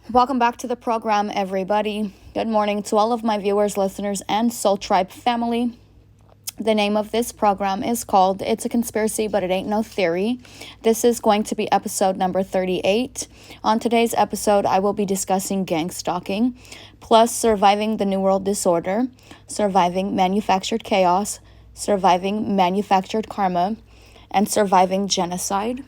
Welcome back to the program, everybody. Good morning to all of my viewers, listeners, and Soul Tribe family. The name of this program is called It's a Conspiracy, but It Ain't No Theory. This is going to be episode number 38. On today's episode, I will be discussing gang stalking, plus surviving the New World Disorder, surviving manufactured chaos, surviving manufactured karma, and surviving genocide.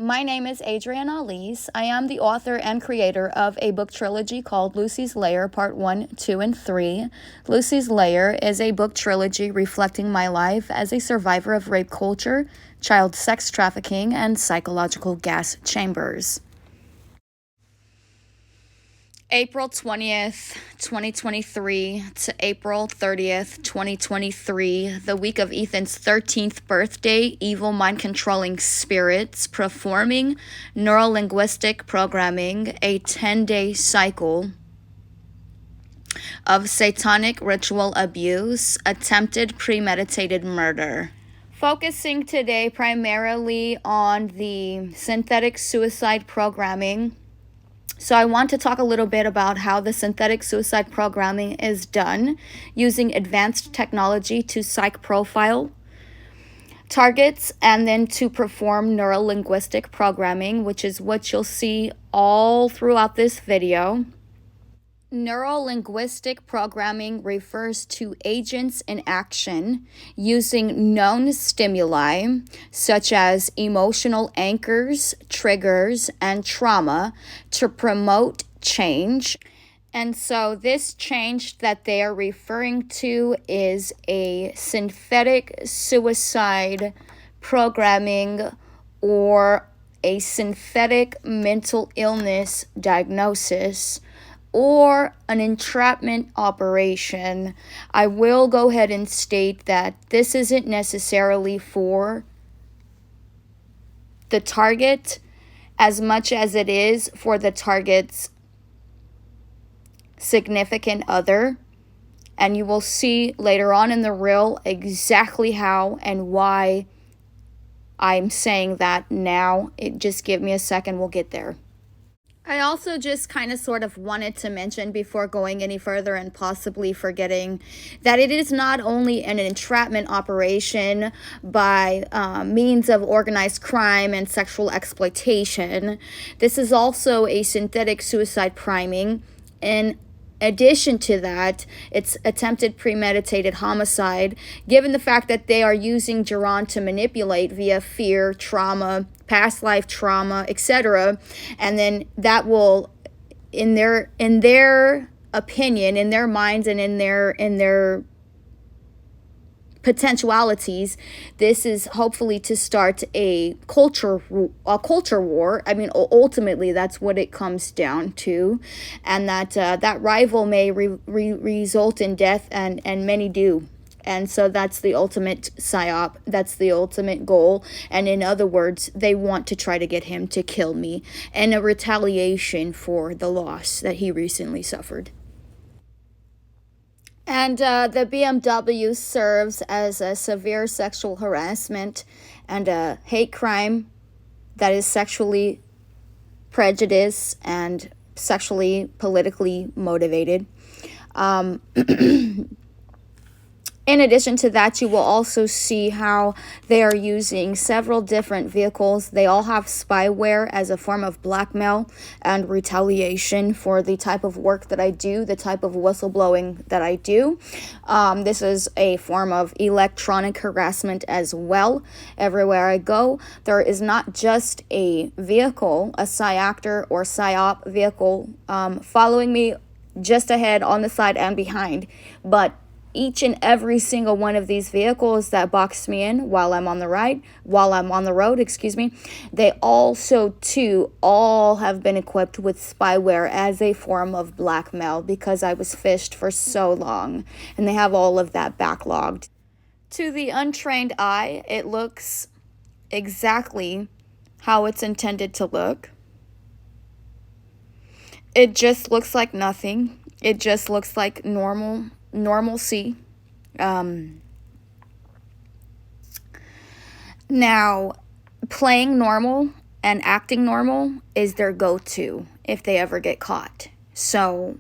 My name is Adrienne Alese. I am the author and creator of a book trilogy called Lucy's Lair, Part 1, 2, and 3. Lucy's Lair is a book trilogy reflecting my life as a survivor of rape culture, child sex trafficking, and psychological gas chambers. April 20th, 2023 to April 30th, 2023, the week of Ethan's 13th birthday, evil mind-controlling spirits performing neurolinguistic programming, a 10-day cycle of satanic ritual abuse, attempted premeditated murder. Focusing today primarily on the synthetic suicide programming. So I want to talk a little bit about how the synthetic suicide programming is done using advanced technology to psych profile targets and then to perform neurolinguistic programming, which is what you'll see all throughout this video. Neurolinguistic programming refers to agents in action using known stimuli such as emotional anchors, triggers, and trauma to promote change. And so this change that they are referring to is a synthetic suicide programming or a synthetic mental illness diagnosis, or an entrapment operation. I will go ahead and state that this isn't necessarily for the target as much as it is for the target's significant other. And you will see later on in the reel exactly how and why I'm saying that now. Just give me a second, we'll get there. I also just kind of sort of wanted to mention before going any further and possibly forgetting that it is not only an entrapment operation by means of organized crime and sexual exploitation. This is also a synthetic suicide priming. In addition to that, it's attempted premeditated homicide, given the fact that they are using Geron to manipulate via fear, trauma, past life trauma, etc. And then that will, in their opinion, in their minds, and in their potentialities, this is hopefully to start a culture war. I mean, ultimately, that's what it comes down to, and that rival may result in death, and many do. And so that's the ultimate psyop. That's the ultimate goal. And in other words, they want to try to get him to kill me in a retaliation for the loss that he recently suffered. And the BMW serves as a severe sexual harassment and a hate crime that is sexually prejudiced and sexually politically motivated. In addition to that, you will also see how they are using several different vehicles. They all have spyware as a form of blackmail and retaliation for the type of work that I do, the type of whistleblowing that I do. This is a form of electronic harassment as well. Everywhere I go, there is not just a vehicle, a psy-actor or psyop vehicle following me just ahead, on the side, and behind, but each and every single one of these vehicles that box me in while I'm on the road, they also too all have been equipped with spyware as a form of blackmail because I was phished for so long, and they have all of that backlogged. To the untrained eye, it looks exactly how it's intended to look. It just looks like nothing. It just looks like normalcy. Now, playing normal and acting normal is their go-to if they ever get caught. So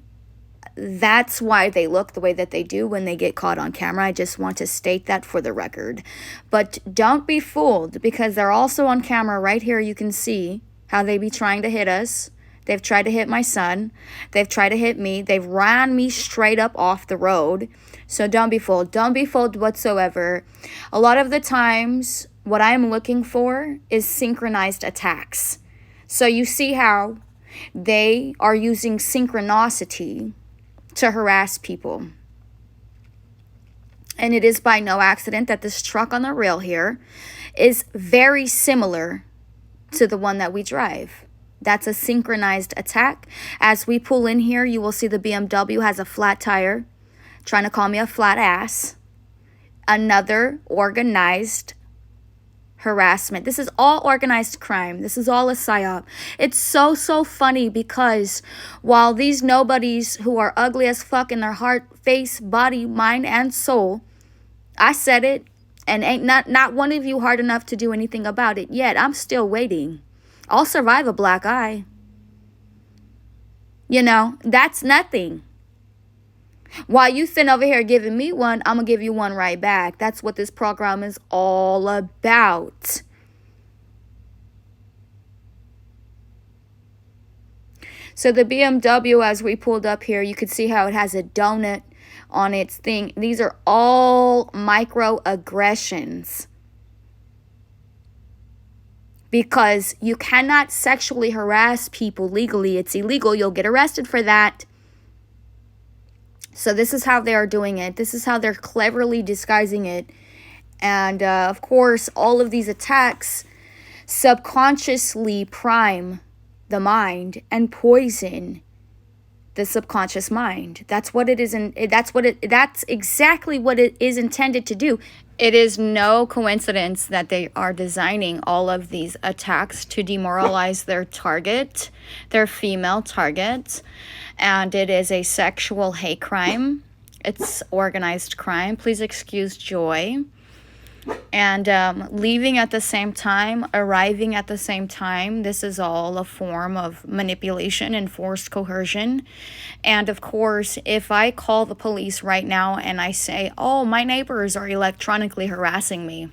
that's why they look the way that they do when they get caught on camera. I just want to state that for the record. But don't be fooled, because they're also on camera right here. You can see how they be trying to hit us. They've tried to hit my son. They've tried to hit me. They've ran me straight up off the road. So don't be fooled. Don't be fooled whatsoever. A lot of the times, what I'm looking for is synchronized attacks. So you see how they are using synchronicity to harass people. And it is by no accident that this truck on the rail here is very similar to the one that we drive. That's a synchronized attack. As we pull in here, you will see the BMW has a flat tire, trying to call me a flat ass. Another organized harassment. This is all organized crime. This is all a psyop. It's so funny, because while these nobodies who are ugly as fuck in their heart, face, body, mind, and soul, I said it, and ain't not one of you hard enough to do anything about it yet. I'm still waiting. I'll survive a black eye. You know, that's nothing. While you sitting over here giving me one, I'm going to give you one right back. That's what this program is all about. So the BMW, as we pulled up here, you can see how it has a donut on its thing. These are all microaggressions. Because you cannot sexually harass people legally. It's illegal. You'll get arrested for that. So this is how they are doing it. This is how they're cleverly disguising it. And of course, all of these attacks subconsciously prime the mind and poison the subconscious mind. That's what it is, and that's exactly what it is intended to do. It is no coincidence that they are designing all of these attacks to demoralize their target, their female target. And it is a sexual hate crime. It's organized crime. Please excuse Joy. And leaving at the same time, arriving at the same time. This is all a form of manipulation and forced coercion. And of course, if I call the police right now and I say, oh, my neighbors are electronically harassing me,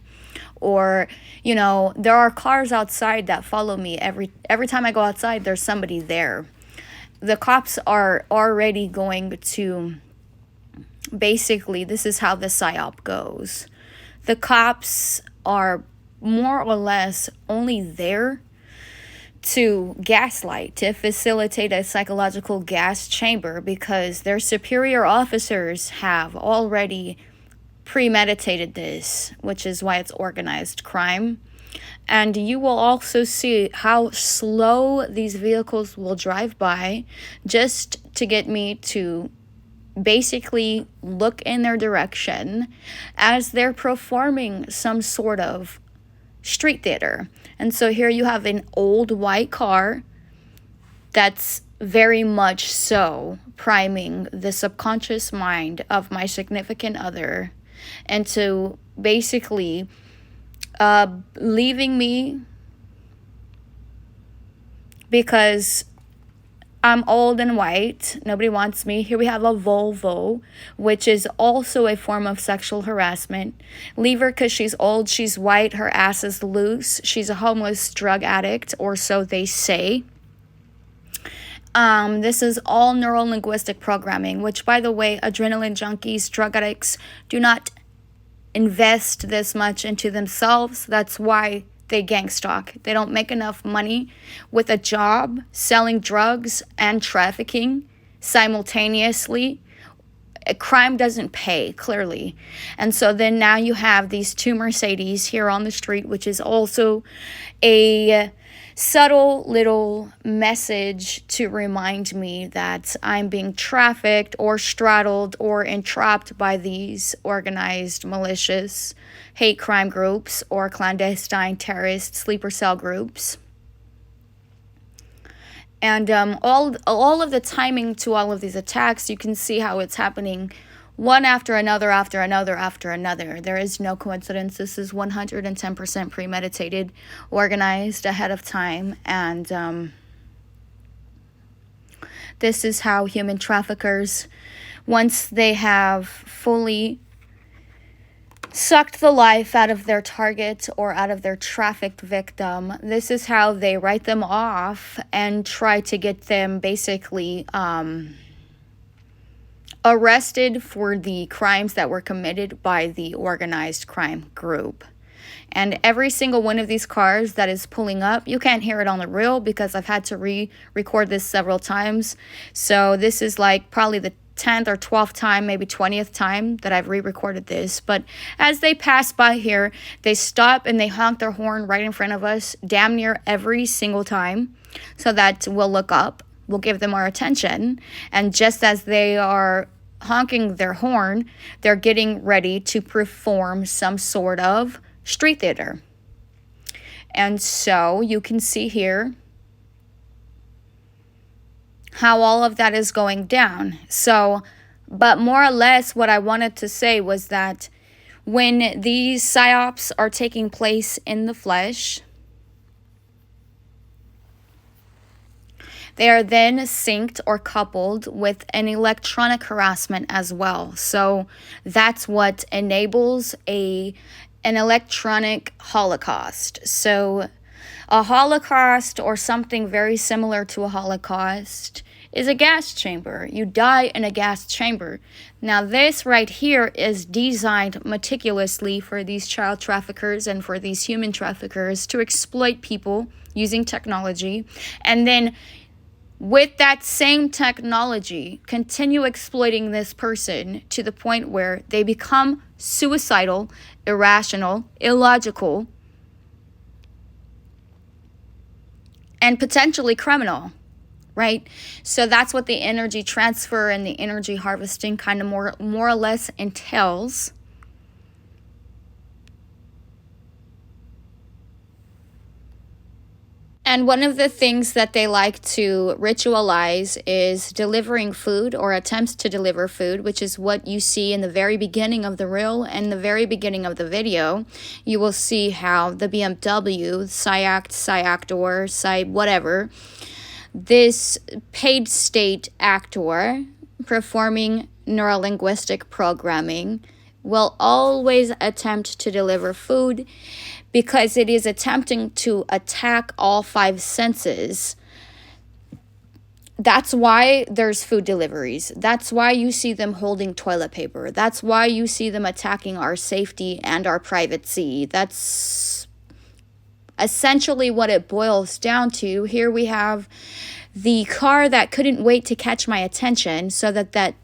or, you know, there are cars outside that follow me. Every time I go outside, there's somebody there. The cops are already going to, basically, this is how the psyop goes. The cops are more or less only there to gaslight, to facilitate a psychological gas chamber, because their superior officers have already premeditated this, which is why it's organized crime. And you will also see how slow these vehicles will drive by just to get me to basically look in their direction as they're performing some sort of street theater. And so here you have an old white car that's very much so priming the subconscious mind of my significant other into basically leaving me because I'm old and white. Nobody wants me. Here we have a Volvo, which is also a form of sexual harassment. Leave her because she's old, she's white, her ass is loose. She's a homeless drug addict, or so they say. This is all neuro-linguistic programming, which, by the way, adrenaline junkies, drug addicts do not invest this much into themselves. That's why they gang stalk. They don't make enough money with a job selling drugs and trafficking simultaneously. Crime doesn't pay, clearly. And so then now you have these two Mercedes here on the street, which is also a subtle little message to remind me that I'm being trafficked or straddled or entrapped by these organized, malicious hate crime groups or clandestine terrorist sleeper cell groups. And all of the timing to all of these attacks, you can see how it's happening one after another, after another, after another. There is no coincidence. This is 110% premeditated, organized ahead of time, and this is how human traffickers, once they have fully sucked the life out of their target or out of their trafficked victim, this is how they write them off and try to get them basically arrested for the crimes that were committed by the organized crime group. And every single one of these cars that is pulling up, you can't hear it on the reel because I've had to re-record this several times. So this is like probably the 10th or 12th time, maybe 20th time that I've re-recorded this. But as they pass by here, they stop and they honk their horn right in front of us damn near every single time, so that we'll look up, we'll give them our attention. And just as they are honking their horn, they're getting ready to perform some sort of street theater. And so you can see here how all of that is going down. So, but more or less what I wanted to say was that when these psyops are taking place in the flesh, they are then synced or coupled with an electronic harassment as well. So that's what enables an electronic holocaust. So a holocaust, or something very similar to a holocaust, is a gas chamber. You die in a gas chamber. Now this right here is designed meticulously for these child traffickers and for these human traffickers to exploit people using technology, and then with that same technology, continue exploiting this person to the point where they become suicidal, irrational, illogical, and potentially criminal, right? So that's what the energy transfer and the energy harvesting kind of more or less entails. And one of the things that they like to ritualize is delivering food, or attempts to deliver food, which is what you see in the very beginning of the reel and the very beginning of the video. You will see how the BMW, whatever, this paid state actor performing neurolinguistic programming will always attempt to deliver food, because it is attempting to attack all five senses. That's why there's food deliveries. That's why you see them holding toilet paper. That's why you see them attacking our safety and our privacy. That's essentially what it boils down to. Here we have the car that couldn't wait to catch my attention so that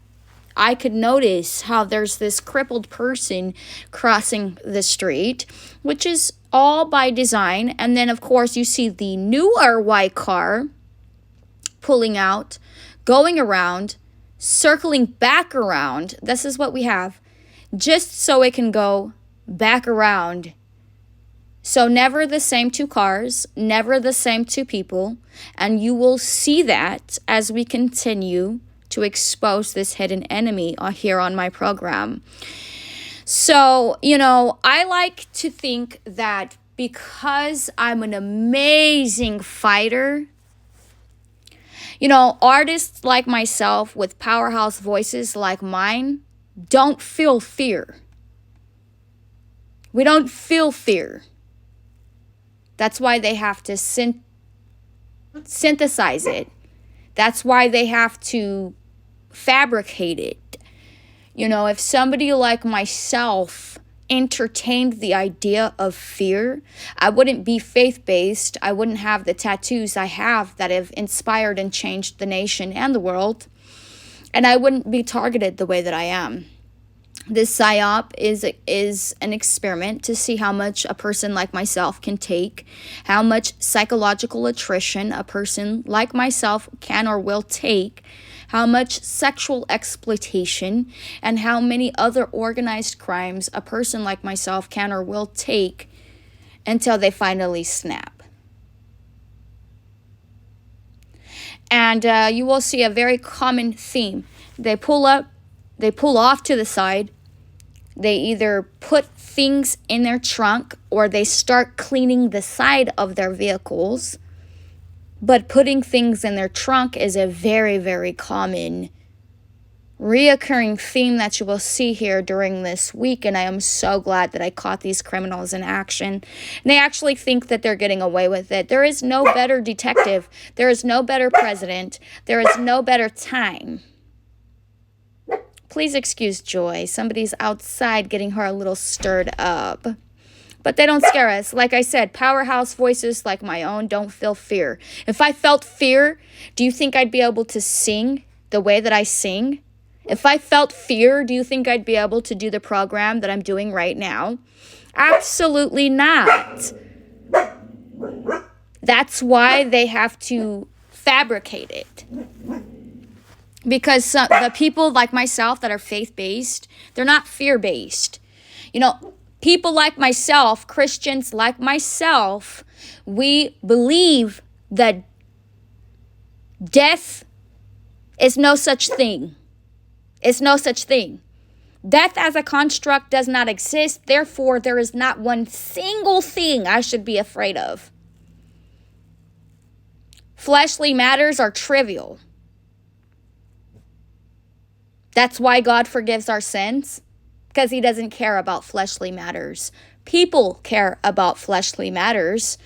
I could notice how there's this crippled person crossing the street, which is all by design. And then, of course, you see the newer white car pulling out, going around, circling back around. This is what we have, just so it can go back around. So never the same two cars, never the same two people. And you will see that as we continue to expose this hidden enemy here on my program. So, I like to think that because I'm an amazing fighter, artists like myself with powerhouse voices like mine don't feel fear. We don't feel fear. That's why they have to synthesize it. That's why they have to fabricate it. If somebody like myself entertained the idea of fear, I wouldn't be faith-based. I wouldn't have the tattoos I have that have inspired and changed the nation and the world. And I wouldn't be targeted the way that I am. This PSYOP is an experiment to see how much a person like myself can take, how much psychological attrition a person like myself can or will take, how much sexual exploitation, and how many other organized crimes a person like myself can or will take until they finally snap. And you will see a very common theme. They pull up, They pull off to the side. They either put things in their trunk or they start cleaning the side of their vehicles. But putting things in their trunk is a very, very common reoccurring theme that you will see here during this week. And I am so glad that I caught these criminals in action. And they actually think that they're getting away with it. There is no better detective. There is no better president. There is no better time. Please excuse Joy. Somebody's outside getting her a little stirred up. But they don't scare us. Like I said, powerhouse voices like my own don't feel fear. If I felt fear, do you think I'd be able to sing the way that I sing? If I felt fear, do you think I'd be able to do the program that I'm doing right now? Absolutely not. That's why they have to fabricate it. Because the people like myself that are faith-based, they're not fear-based. You know, people like myself, Christians like myself, we believe that death is no such thing. It's no such thing. Death as a construct does not exist. Therefore, there is not one single thing I should be afraid of. Fleshly matters are trivial. That's why God forgives our sins, because he doesn't care about fleshly matters. People care about fleshly matters.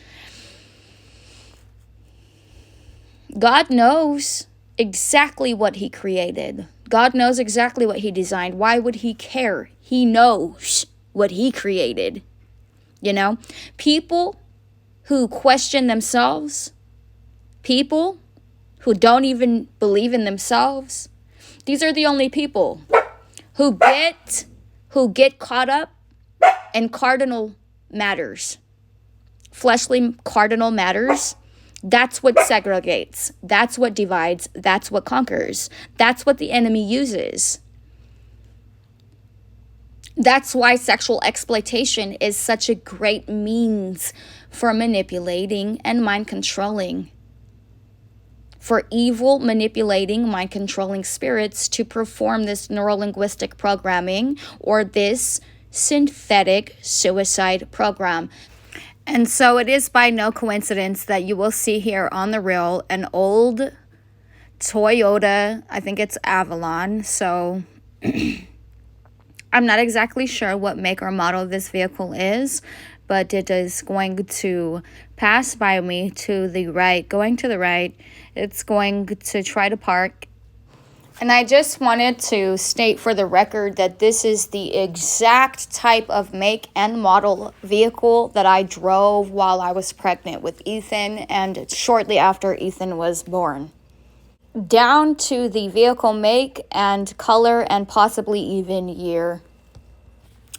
God knows exactly what he created. God knows exactly what he designed. Why would he care? He knows what he created. You know, people who question themselves, people who don't even believe in themselves, these are the only people who get caught up in cardinal matters, fleshly cardinal matters. That's what segregates. That's what divides. That's what conquers. That's what the enemy uses. That's why sexual exploitation is such a great means for manipulating and mind controlling. For evil, manipulating, mind controlling spirits to perform this neurolinguistic programming or this synthetic suicide program. And so it is by no coincidence that you will see here on the reel an old Toyota, I think it's Avalon. So I'm not exactly sure what make or model this vehicle is, but it is going to pass by me to the right, going to the right. It's going to try to park. And I just wanted to state for the record that this is the exact type of make and model vehicle that I drove while I was pregnant with Ethan and shortly after Ethan was born. Down to the vehicle make and color and possibly even year.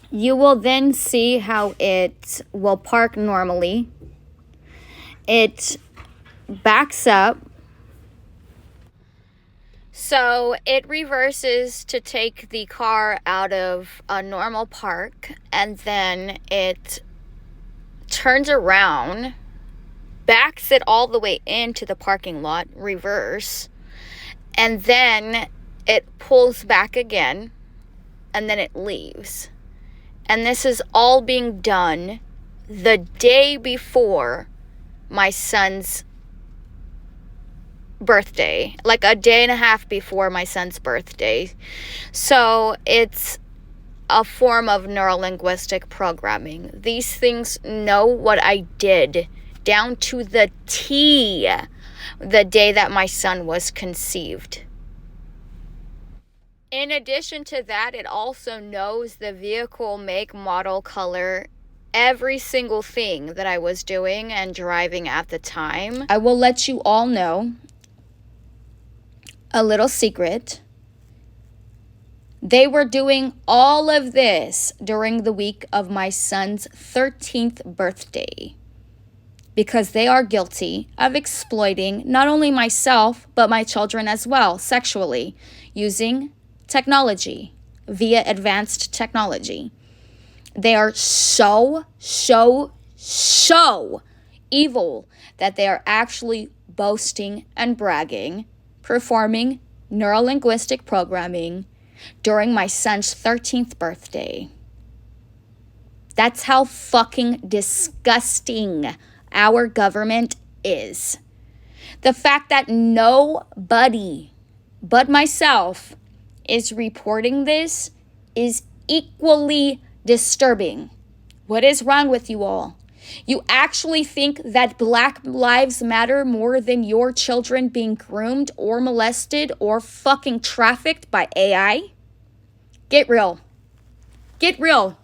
You will then see how it will park normally. It backs up. So it reverses to take the car out of a normal park, and then it turns around, backs it all the way into the parking lot, reverse, and then it pulls back again, and then it leaves. And this is all being done the day before my son's birthday, like a day and a half before my son's birthday. So it's a form of neurolinguistic programming. These things know what I did down to the T the day that my son was conceived. In addition to that, it also knows the vehicle, make, model, color, every single thing that I was doing and driving at the time. I will let you all know a little secret. They were doing all of this during the week of my son's 13th birthday because they are guilty of exploiting not only myself, but my children as well, sexually, using technology, via advanced technology. They are so evil that they are actually boasting and bragging, performing neurolinguistic programming during my son's 13th birthday. That's how fucking disgusting our government is. The fact that nobody but myself is reporting this is equally disturbing. What is wrong with you all? You actually think that Black lives matter more than your children being groomed or molested or fucking trafficked by AI? Get real. Get real.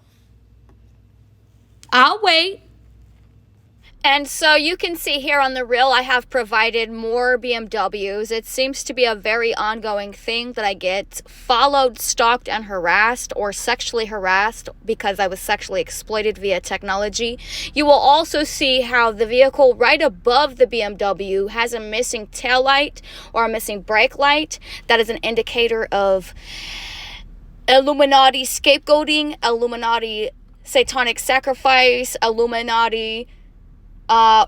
I'll wait. And so you can see here on the reel, I have provided more BMWs. It seems to be a very ongoing thing that I get followed, stalked, and harassed or sexually harassed because I was sexually exploited via technology. You will also see how the vehicle right above the BMW has a missing tail light or a missing brake light. That is an indicator of Illuminati scapegoating, Illuminati satanic sacrifice, Illuminati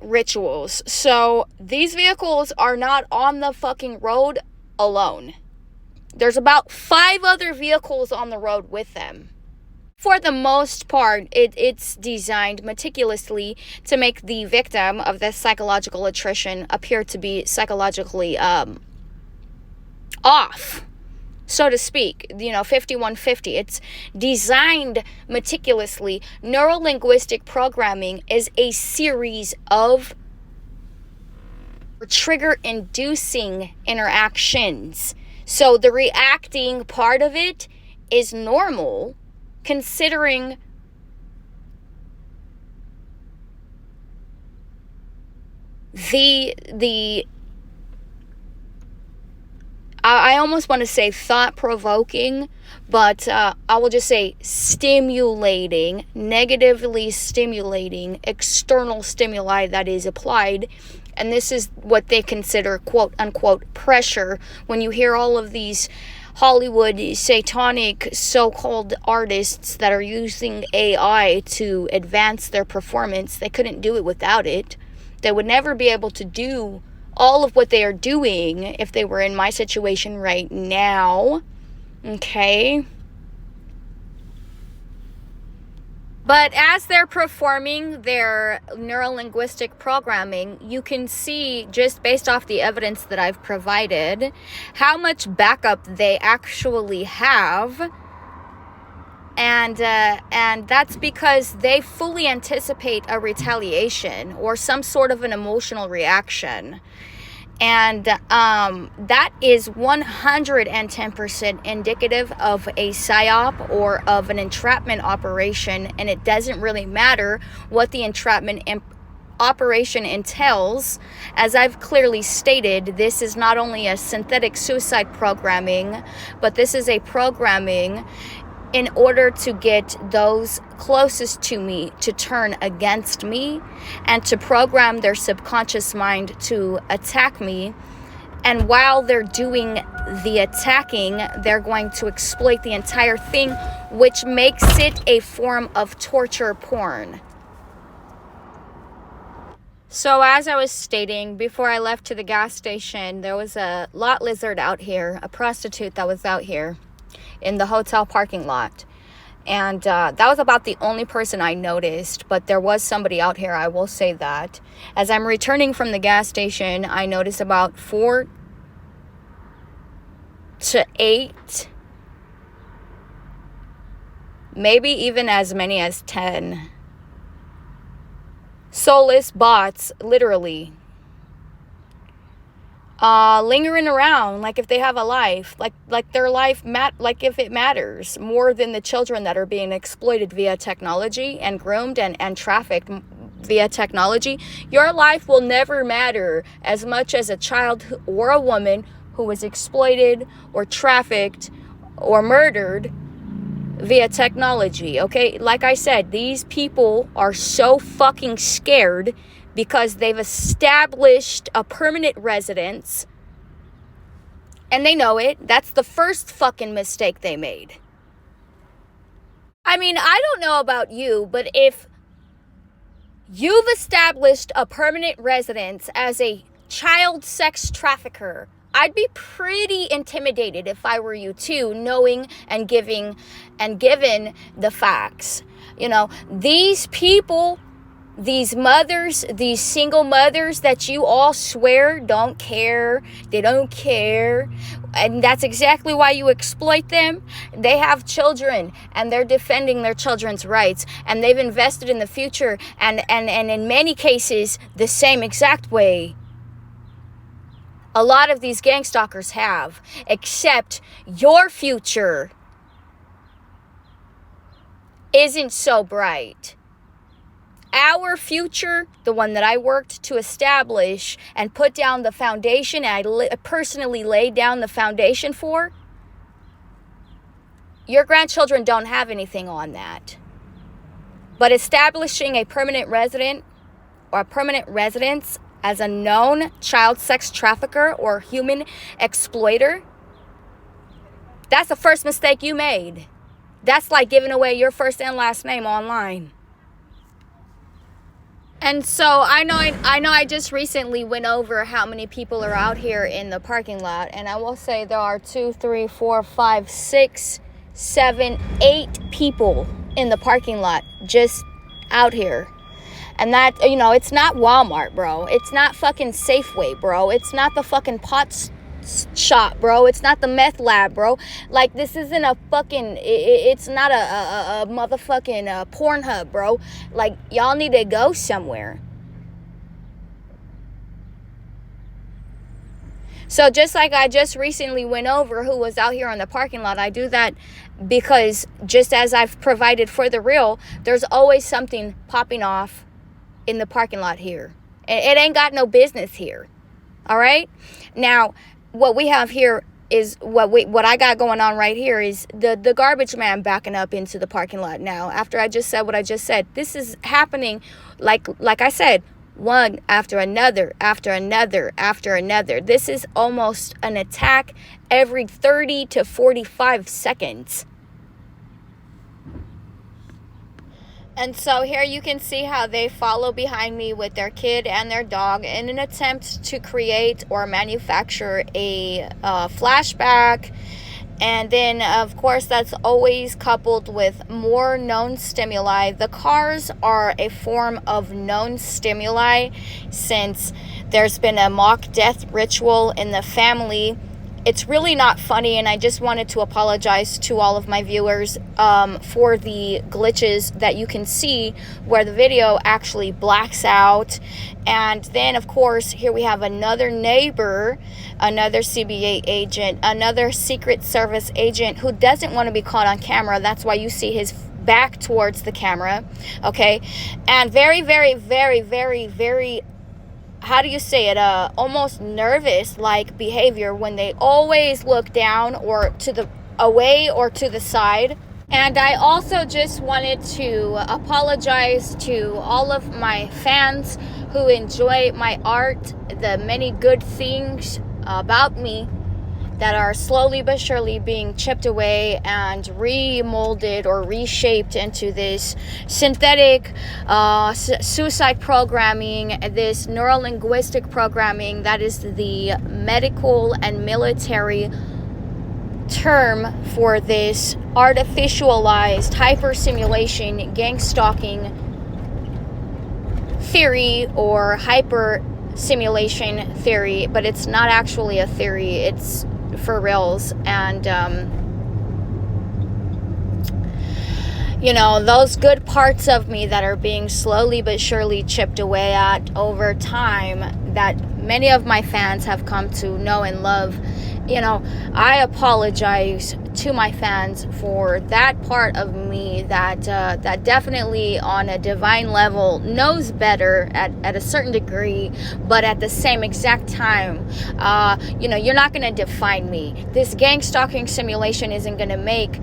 rituals. So these vehicles are not on the fucking road alone. There's about 5 other vehicles on the road with them. For the most part, it's designed meticulously to make the victim of this psychological attrition appear to be psychologically off, so to speak, 5150. It's designed meticulously. Neuro-linguistic programming is a series of trigger-inducing interactions. So the reacting part of it is normal, considering the I almost want to say thought-provoking, but I will just say stimulating, negatively stimulating external stimuli that is applied. And this is what they consider quote-unquote pressure. When you hear all of these Hollywood satanic so-called artists that are using AI to advance their performance, they couldn't do it without it. They would never be able to do all of what they are doing if they were in my situation right now. Okay? But as they're performing their neuro-linguistic programming, you can see, just based off the evidence that I've provided, how much backup they actually have. And that's because they fully anticipate a retaliation or some sort of an emotional reaction. And that is 110% indicative of a psyop or of an entrapment operation. And it doesn't really matter what the entrapment operation entails. As I've clearly stated, this is not only a synthetic suicide programming, but this is a programming in order to get those closest to me to turn against me and to program their subconscious mind to attack me. And while they're doing the attacking, they're going to exploit the entire thing, which makes it a form of torture porn. So as I was stating, before I left to the gas station, there was a lot lizard out here, a prostitute that was out here in the hotel parking lot. And that was about the only person I noticed, but there was somebody out here, I will say that. As I'm returning from the gas station, I noticed about 4 to 8, maybe even as many as 10 soulless bots, literally, lingering around like if they have a life, like their life like if it matters more than the children that are being exploited via technology and groomed and trafficked via technology. Your life will never matter as much as a child or a woman who was exploited or trafficked or murdered via technology. Okay, like I said, these people are so fucking scared because they've established a permanent residence and they know it. That's the first fucking mistake they made. I mean, I don't know about you, but if you've established a permanent residence as a child sex trafficker, I'd be pretty intimidated if I were you too, knowing and given the facts. You know, these people, these mothers, these single mothers that you all swear don't care, they don't care, and that's exactly why you exploit them. They have children and they're defending their children's rights, and they've invested in the future, and in many cases the same exact way a lot of these gang stalkers have, except your future isn't so bright. Our future, the one that I worked to establish and put down the foundation, and I personally laid down the foundation for, your grandchildren don't have anything on that. But establishing a permanent resident or a permanent residence as a known child sex trafficker or human exploiter, that's the first mistake you made. That's like giving away your first and last name online. And so I know I just recently went over how many people are out here in the parking lot, and I will say there are 2, 3, 4, 5, 6, 7, 8 people in the parking lot just out here. And that, you know, it's not Walmart, bro. It's not fucking Safeway, bro. It's not the fucking pot shop, bro. It's not the meth lab, bro. Like, this isn't a fucking, it's not a motherfucking Pornhub, bro. Like, y'all need to go somewhere. So just like I just recently went over who was out here on the parking lot, I do that because just as I've provided for the real, there's always something popping off in the parking lot here. It ain't got no business here. All right? Now, what we have here is what I got going on right here is the garbage man backing up into the parking lot now. After I just said what I just said, this is happening like I said, one after another, after another, after another. This is almost an attack every 30 to 45 seconds. And so here you can see how they follow behind me with their kid and their dog in an attempt to create or manufacture a flashback. And then, of course, that's always coupled with more known stimuli. The cars are a form of known stimuli since there's been a mock death ritual in the family. It's really not funny, and I just wanted to apologize to all of my viewers for the glitches that you can see where the video actually blacks out. And then, of course, here we have another neighbor, another CBA agent, another Secret Service agent who doesn't want to be caught on camera. That's why you see his back towards the camera, okay? And very, very, very, very, very, how do you say it, almost nervous like behavior when they always look down or to the away or to the side. And I also just wanted to apologize to all of my fans who enjoy my art, the many good things about me that are slowly but surely being chipped away and remolded or reshaped into this synthetic suicide programming, this neurolinguistic programming that is the medical and military term for this artificialized hyper-simulation gang stalking theory or hyper-simulation theory, but it's not actually a theory, it's for reals. And you know, those good parts of me that are being slowly but surely chipped away at over time that many of my fans have come to know and love, you know, I apologize to my fans for that part of me that that definitely on a divine level knows better at a certain degree, but at the same exact time, you know, you're not going to define me. This gang stalking simulation isn't going to make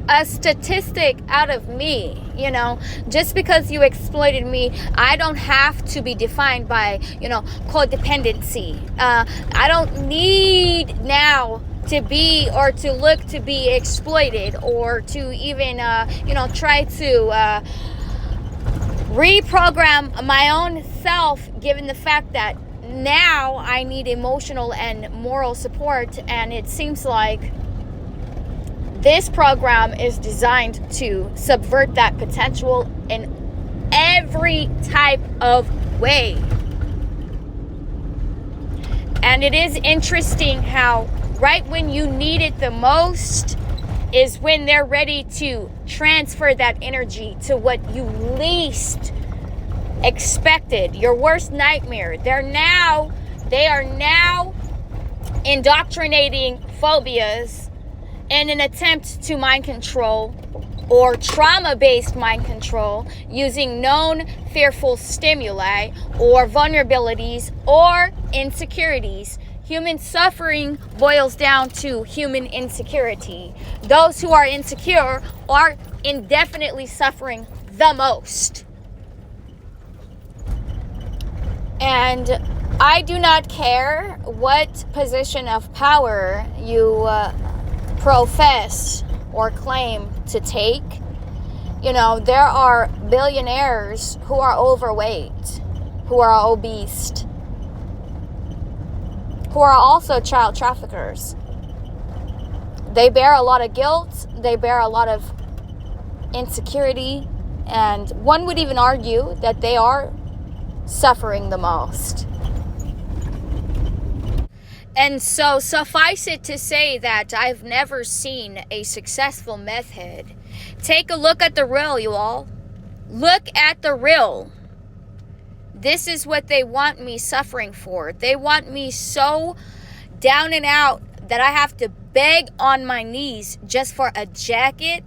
a statistic out of me. You know, just because you exploited me, I don't have to be defined by, you know, codependency. I don't need now to be or to look to be exploited or to even, you know, try to reprogram my own self, given the fact that now I need emotional and moral support, and it seems like this program is designed to subvert that potential in every type of way. And it is interesting how right when you need it the most is when they're ready to transfer that energy to what you least expected, your worst nightmare. They are now indoctrinating phobias in an attempt to mind control or trauma-based mind control using known fearful stimuli or vulnerabilities or insecurities. Human suffering boils down to human insecurity. Those who are insecure are indefinitely suffering the most. And I do not care what position of power you profess or claim to take. You know, there are billionaires who are overweight, who are obese, who are also child traffickers. They bear a lot of guilt, they bear a lot of insecurity, and one would even argue that they are suffering the most. And so suffice it to say that I've never seen a successful method. Take a look at the real, you all. Look at the real. This is what they want me suffering for. They want me so down and out that I have to beg on my knees just for a jacket.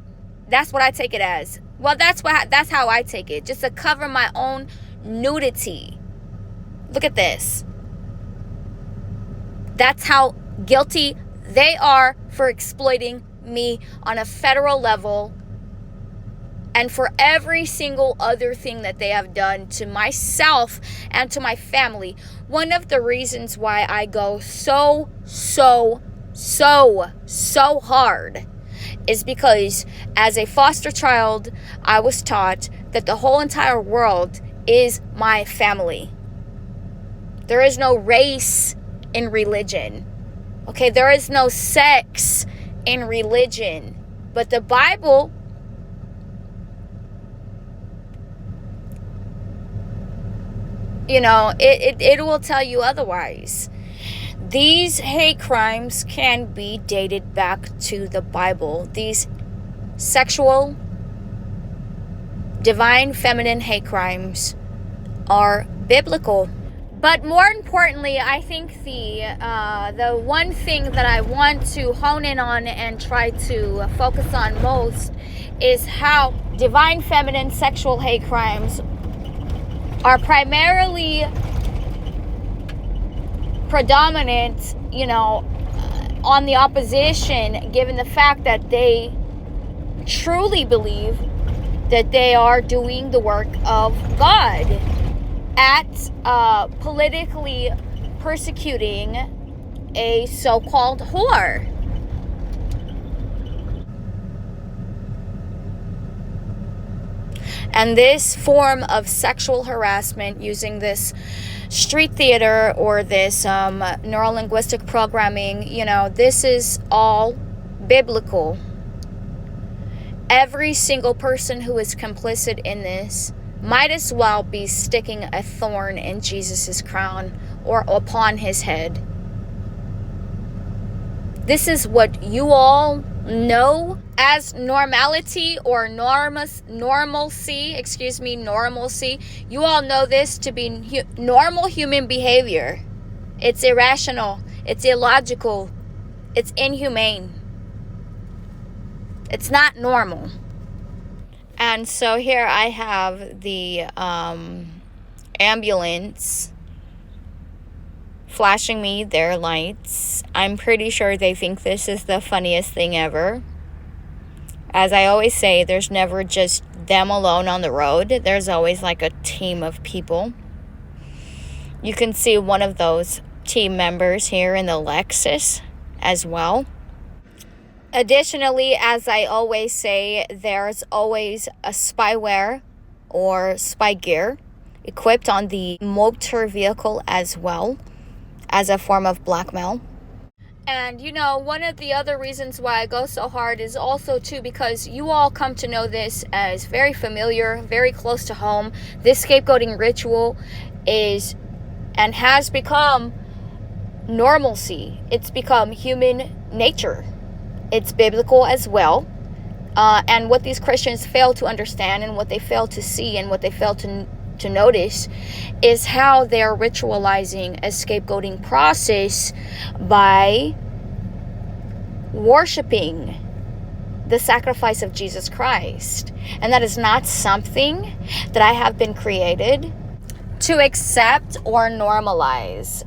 That's what I take it as. Well, that's how I take it. Just to cover my own nudity. Look at this. That's how guilty they are for exploiting me on a federal level and for every single other thing that they have done to myself and to my family. One of the reasons why I go so hard is because as a foster child, I was taught that the whole entire world is my family. There is no race in religion. Okay, there is no sex in religion. But the Bible it will tell you otherwise. These hate crimes can be dated back to the Bible. These sexual, divine feminine hate crimes are biblical. But more importantly, I think the one thing that I want to hone in on and try to focus on most is how divine feminine sexual hate crimes are primarily predominant, on the opposition, given the fact that they truly believe that they are doing the work of God at politically persecuting a so-called whore. And this form of sexual harassment using this street theater or this neuro-linguistic programming, this is all biblical. Every single person who is complicit in this might as well be sticking a thorn in Jesus's crown or upon his head. This is what you all know as normality or normalcy. You all know this to be normal human behavior. It's irrational. It's illogical. It's inhumane. It's not normal. And so here I have the ambulance flashing me their lights. I'm pretty sure they think this is the funniest thing ever. As I always say, there's never just them alone on the road. There's always like a team of people. You can see one of those team members here in the Lexus as well. Additionally, as I always say, there's always a spyware or spy gear equipped on the motor vehicle as well, as a form of blackmail. And one of the other reasons why I go so hard is also too because you all come to know this as very familiar, very close to home. This scapegoating ritual is and has become normalcy. It's become human nature. It's biblical as well. And what these Christians fail to understand, and what they fail to see, and what they fail to notice, is how they're ritualizing a scapegoating process by worshiping the sacrifice of Jesus Christ. And that is not something that I have been created to accept or normalize.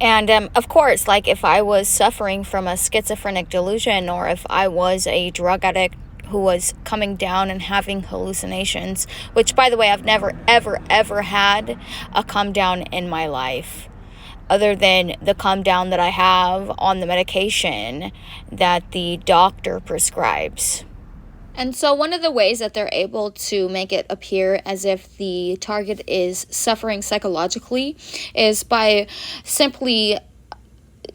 And of course, like if I was suffering from a schizophrenic delusion, or if I was a drug addict who was coming down and having hallucinations, which, by the way, I've never, ever had a come down in my life, other than the come down that I have on the medication that the doctor prescribes. And so one of the ways that they're able to make it appear as if the target is suffering psychologically is by simply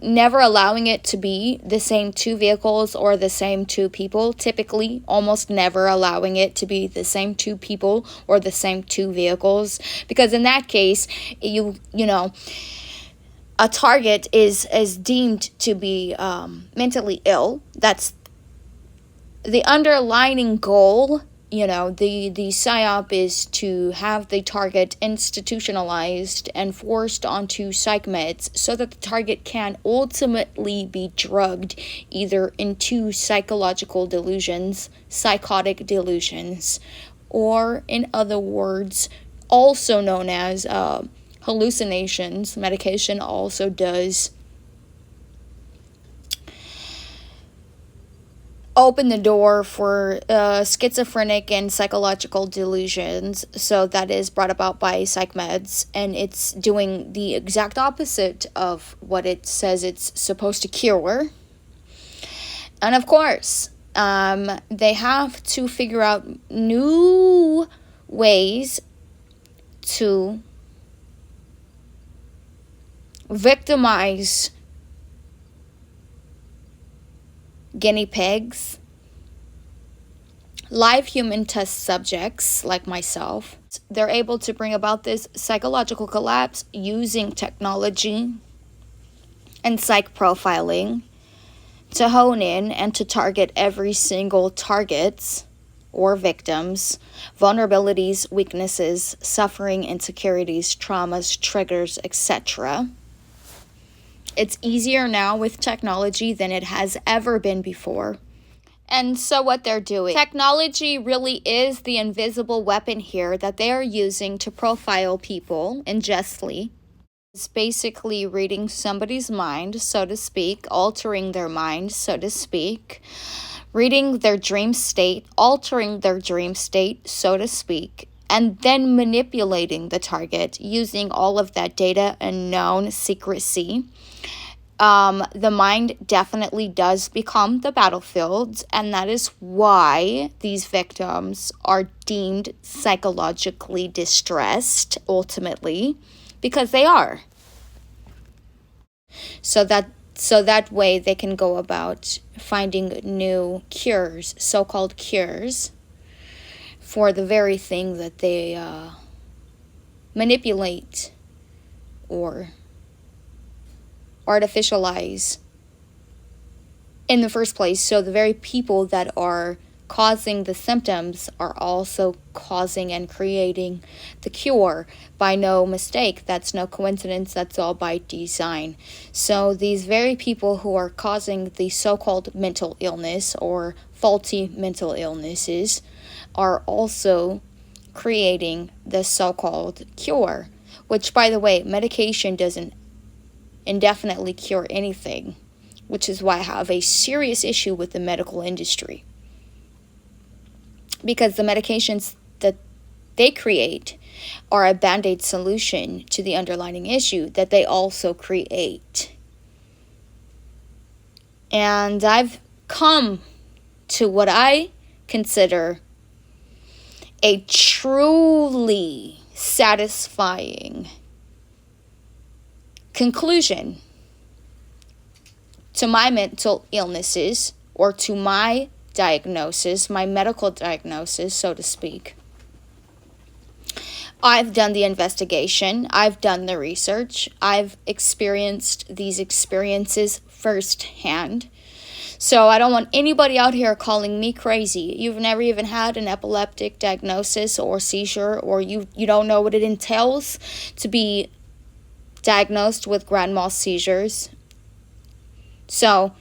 never allowing it to be the same two vehicles or the same two people. Typically, almost never allowing it to be the same two people or the same two vehicles, because in that case, you know, a target is deemed to be mentally ill. That's the underlining goal. The PSYOP is to have the target institutionalized and forced onto psych meds so that the target can ultimately be drugged either into psychological delusions, psychotic delusions, or in other words, also known as hallucinations. Medication also does open the door for schizophrenic and psychological delusions. So that is brought about by psych meds, and it's doing the exact opposite of what it says it's supposed to cure. And of course, they have to figure out new ways to victimize guinea pigs, live human test subjects like myself. They're able to bring about this psychological collapse using technology and psych profiling to hone in and to target every single target's or victims' vulnerabilities, weaknesses, suffering, insecurities, traumas, triggers, etc. It's easier now with technology than it has ever been before. And so what they're doing, technology really is the invisible weapon here that they are using to profile people unjustly. It's basically reading somebody's mind, so to speak, altering their mind, so to speak, reading their dream state, altering their dream state, so to speak, and then manipulating the target using all of that data and known secrecy. The mind definitely does become the battlefield, and that is why these victims are deemed psychologically distressed, ultimately, because they are. So that way they can go about finding new cures, so-called cures, for the very thing that they manipulate or artificialize in the first place. So the very people that are causing the symptoms are also causing and creating the cure by no mistake. That's no coincidence. That's all by design. So these very people who are causing the so-called mental illness or faulty mental illnesses are also creating the so-called cure, which, by the way, medication doesn't indefinitely cure anything, which is why I have a serious issue with the medical industry. Because the medications that they create are a band-aid solution to the underlying issue that they also create. And I've come to what I consider a truly satisfying conclusion to my mental illnesses, or to my diagnosis, my medical diagnosis, so to speak. I've done the investigation. I've done the research. I've experienced these experiences firsthand. So I don't want anybody out here calling me crazy. You've never even had an epileptic diagnosis or seizure, or you don't know what it entails to be diagnosed with grand mal seizures. So,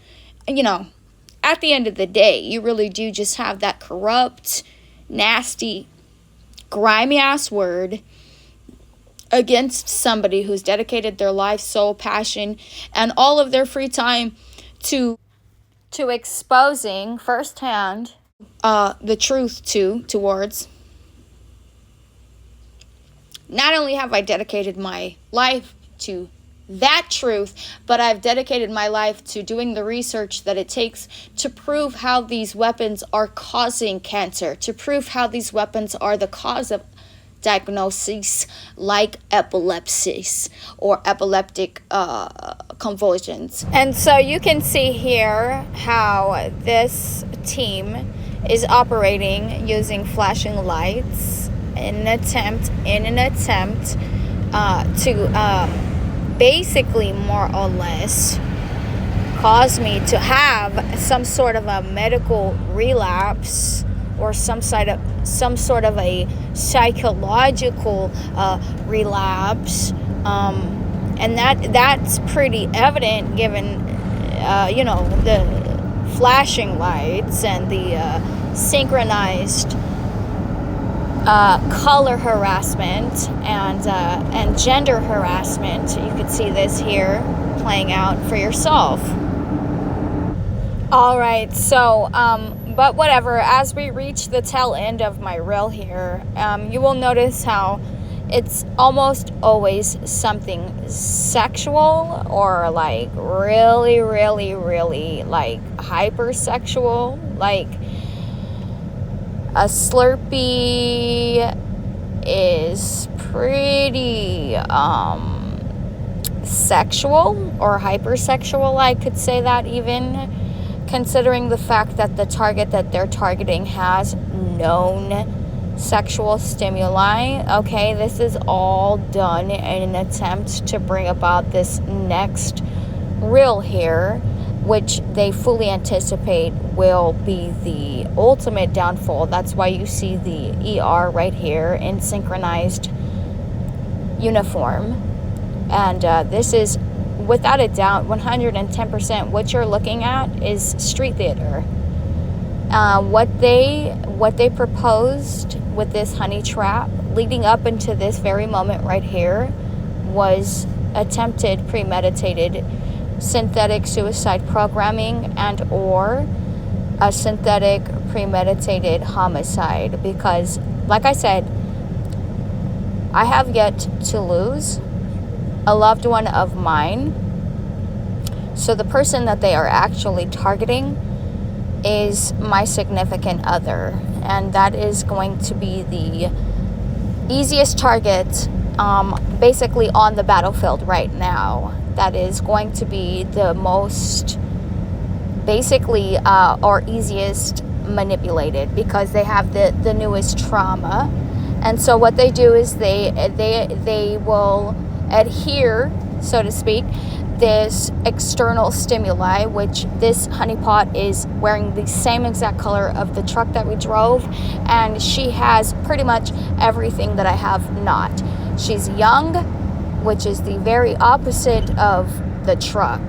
at the end of the day, you really do just have that corrupt, nasty, grimy ass word against somebody who's dedicated their life, soul, passion, and all of their free time to exposing firsthand the truth towards. Not only have I dedicated my life to that truth, but I've dedicated my life to doing the research that it takes to prove how these weapons are causing cancer, to prove how these weapons are the cause of diagnoses like epilepsy or epileptic convulsions. And so you can see here how this team is operating using flashing lights in an attempt to basically, more or less, cause me to have some sort of a medical relapse, or some sort of a psychological relapse, and that's pretty evident given the flashing lights and the synchronized color harassment and gender harassment. You can see this here playing out for yourself. All right, so but whatever, as we reach the tail end of my reel here, you will notice how it's almost always something sexual, or like really, really, really like hypersexual, like a Slurpee is pretty sexual or hypersexual, I could say that, even considering the fact that the target that they're targeting has known sexual stimuli. Okay, this is all done in an attempt to bring about this next reel here, which they fully anticipate will be the ultimate downfall. That's why you see the ER right here in synchronized uniform. And this is, without a doubt, 110%, what you're looking at is street theater. What they proposed with this honey trap leading up into this very moment right here was attempted, premeditated synthetic suicide programming and or a synthetic premeditated homicide, because like I said, I have yet to lose a loved one of mine. So the person that they are actually targeting is my significant other, and that is going to be the easiest target basically on the battlefield right now. That is going to be the most basically or easiest manipulated, because they have the newest trauma. And so what they do is they will adhere, so to speak, this external stimuli, which this honeypot is wearing the same exact color of the truck that we drove, and she has pretty much everything that I have not. She's young, which is the very opposite of the truck.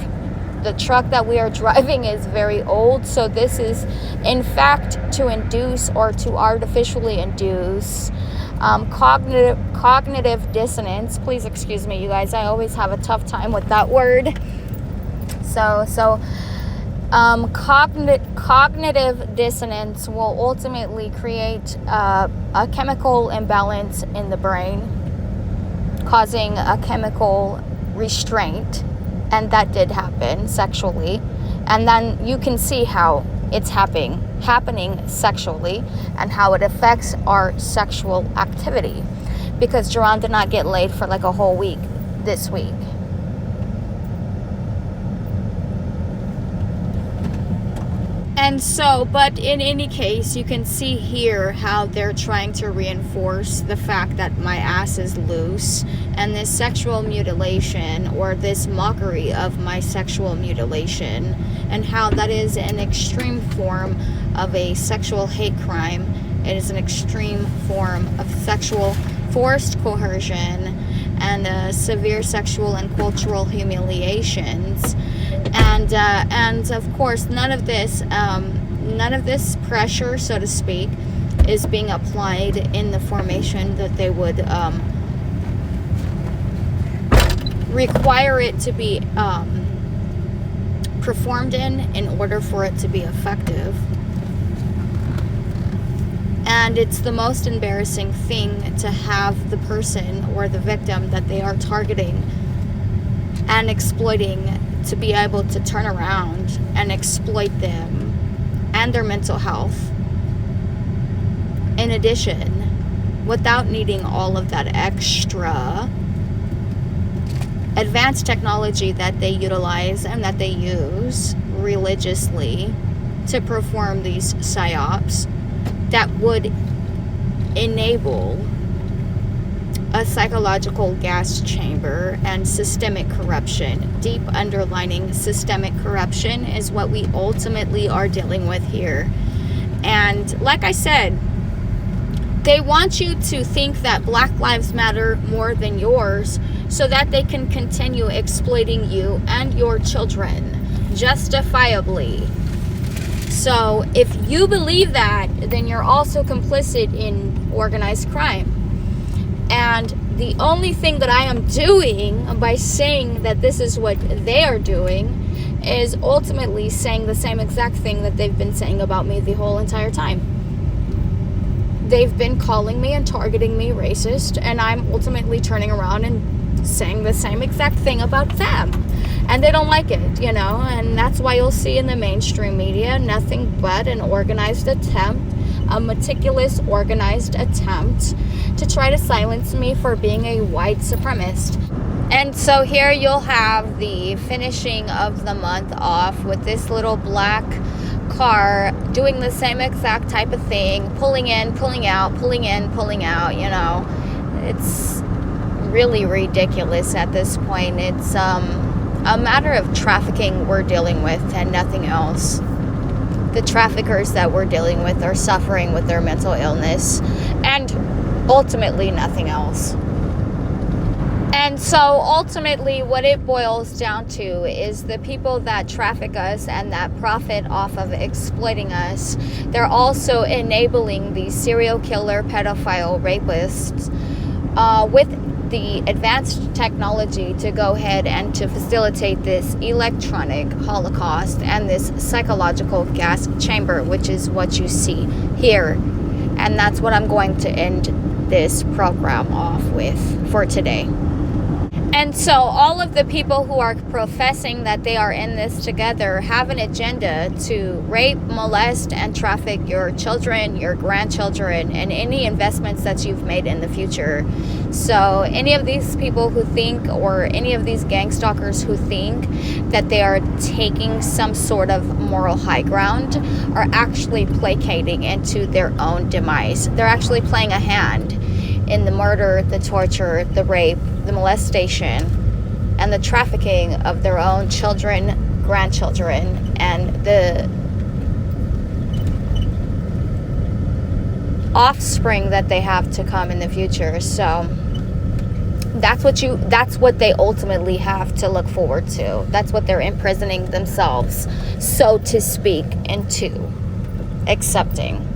The truck that we are driving is very old, so this is in fact to induce or to artificially induce cognitive dissonance. Please excuse me, you guys, I always have a tough time with that word. So cognitive dissonance will ultimately create a chemical imbalance in the brain, causing a chemical restraint, and that did happen sexually. And then you can see how it's happening sexually, and how it affects our sexual activity. Because Jerron did not get laid for like a whole week this week. And so, but in any case, you can see here how they're trying to reinforce the fact that my ass is loose, and this sexual mutilation, or this mockery of my sexual mutilation, and how that is an extreme form of a sexual hate crime. It is an extreme form of sexual forced coercion and severe sexual and cultural humiliations. And of course, none of this pressure, so to speak, is being applied in the formation that they would require it to be performed in order for it to be effective. And it's the most embarrassing thing to have the person or the victim that they are targeting and exploiting to be able to turn around and exploit them and their mental health. In addition, without needing all of that extra advanced technology that they utilize and that they use religiously to perform these psyops that would enable a psychological gas chamber and systemic corruption. Deep underlining systemic corruption is what we ultimately are dealing with here. And like I said, they want you to think that Black Lives Matter more than yours so that they can continue exploiting you and your children justifiably. So if you believe that, then you're also complicit in organized crime. And the only thing that I am doing by saying that this is what they are doing is ultimately saying the same exact thing that they've been saying about me the whole entire time. They've been calling me and targeting me racist, and I'm ultimately turning around and saying the same exact thing about them. And they don't like it, you know, and that's why you'll see in the mainstream media nothing but an organized attempt, a meticulous, organized attempt to try to silence me for being a white supremacist. And so here you'll have the finishing of the month off with this little black car doing the same exact type of thing, pulling in, pulling out, pulling in, pulling out, you know. It's really ridiculous at this point. It's a matter of trafficking we're dealing with and nothing else. The traffickers that we're dealing with are suffering with their mental illness and ultimately nothing else. And so ultimately what it boils down to is the people that traffic us and that profit off of exploiting us, they're also enabling these serial killer, pedophile, rapists with the advanced technology to go ahead and to facilitate this electronic holocaust and this psychological gas chamber, which is what you see here. And that's what I'm going to end this program off with for today. And so all of the people who are professing that they are in this together have an agenda to rape, molest, and traffic your children, your grandchildren, and any investments that you've made in the future. So any of these people who think, or any of these gang stalkers who think that they are taking some sort of moral high ground are actually placating into their own demise. They're actually playing a hand in the murder, the torture, the rape, the molestation, and the trafficking of their own children, grandchildren, and the offspring that they have to come in the future. So that's what they ultimately have to look forward to. That's what they're imprisoning themselves, so to speak, into accepting.